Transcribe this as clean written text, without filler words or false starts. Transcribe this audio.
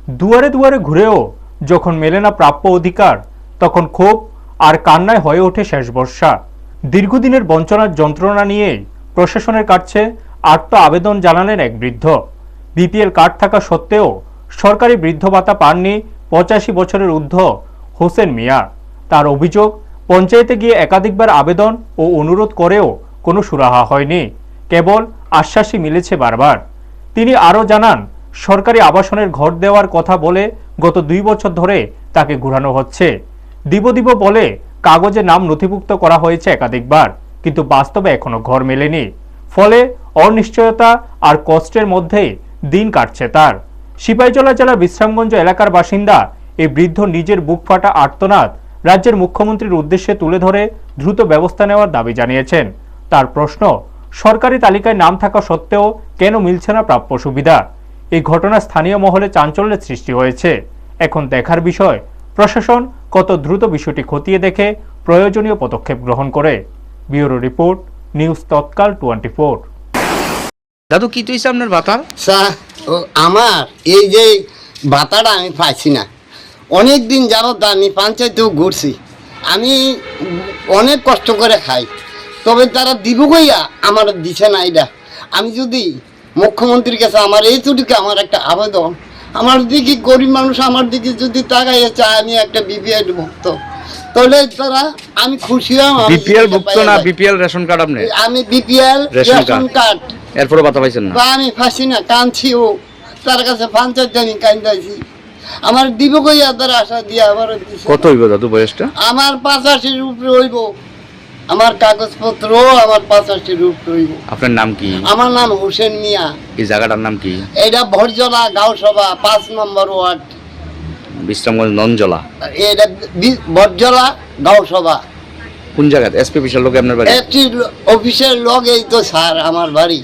দুয়ারে দুয়ারে ঘুরেও যখন মেলে না প্রাপ্য অধিকার, তখন ক্ষোভ আর কান্নায় হয়ে ওঠে শেষ বর্ষা। দীর্ঘদিনের বঞ্চনার যন্ত্রণা নিয়েই প্রশাসনের কাছে আর্ত আবেদন জানালেন এক বৃদ্ধ। বিপিএল কার্ড থাকা সত্ত্বেও সরকারি বৃদ্ধ ভাতা পাননি 85 বছরের ঊর্ধ্ব হোসেন মিয়া। তার অভিযোগ, পঞ্চায়েতে গিয়ে একাধিকবার আবেদন ও অনুরোধ করেও কোনো সুরাহা হয়নি, কেবল আশ্বাসই মিলেছে বারবার। তিনি আরও জানান, সরকারি আবাসনের ঘর দেওয়ার কথা বলে গত 2 বছর ধরে তাকে ঘুরানো হচ্ছে। দিব বলে কাগজে নাম নথিভুক্ত করা হয়েছে একাধিকবার, কিন্তু বাস্তবে এখনো ঘর মেলেনি। ফলে অনিশ্চয়তা আর কষ্টের মধ্যে দিন কাটছে তার। সিপাহীজলা জেলার বিশ্রামগঞ্জ এলাকার বাসিন্দা এই বৃদ্ধ নিজের বুক ফাটা আর্তনাদ রাজ্যের মুখ্যমন্ত্রীর উদ্দেশ্যে তুলে ধরে দ্রুত ব্যবস্থা নেওয়ার দাবি জানিয়েছেন। তার প্রশ্ন, সরকারি তালিকায় নাম থাকা সত্ত্বেও কেন মিলছে না প্রাপ্য সুবিধা? এই ঘটনা স্থানীয় মহলে চাঞ্চল্যের সৃষ্টি হয়েছে। এখন দেখার বিষয় প্রশাসন কত দ্রুত বিষয়টি খতিয়ে দেখে প্রয়োজনীয় পদক্ষেপ গ্রহণ করে। ব্যুরো রিপোর্ট, নিউজ তৎকাল 24। দাদু, কি তুই আপনার ভাতা? আমার এই যে ভাতাটা আমি পাইছি না, অনেক দিন যাবত আমি পঞ্চায়েতেও ঘুরছি, আমি অনেক কষ্ট করে খাই, তবে তারা দিব কইয়া আমার দিছে না। এটা আমি যদি মুখ্যমন্ত্রীর কাছে আমার এইটুকুকে আমার একটা আবেদন, আমার দিকে গরিব মানুষ আমার দিকে যদি তাকাইয়া চায় আমি একটা বিপিএল ভুক্ত, তাহলে তারা আমি খুশি হলাম। বিপিএল ভুক্ত না বিপিএল রেশন কার্ড? আপনি? আমি বিপিএল রেশন কার্ড, এরপরে ভাতা পাইছেন না? আমি ফাঁসি না, কাঁদছিও তার কাছে, পঞ্চায়েত আমি কান্দাইছি, আমার দিব কইয়া তার আশা দিয়ে আবার। কত হইব দাদু বয়সটা? আমার 85-র উপরে হইব, আমার কাগজপত্র আমার 85-র উপরে হইব। আপনার নাম কি? আমার নাম হোসেন মিয়া। এই জায়গাটার নাম কি? এটা ভরজলা গাঁওসভা 5 নম্বর ওয়ার্ড, বিশ্রামগঞ্জ ননজলা। এটা ভরজলা গাঁওসভা। কোন জায়গাতে? এসপি অফিসের লোক আপনার বাড়ি? একটি অফিসের লগ এই তো স্যার আমার বাড়ি।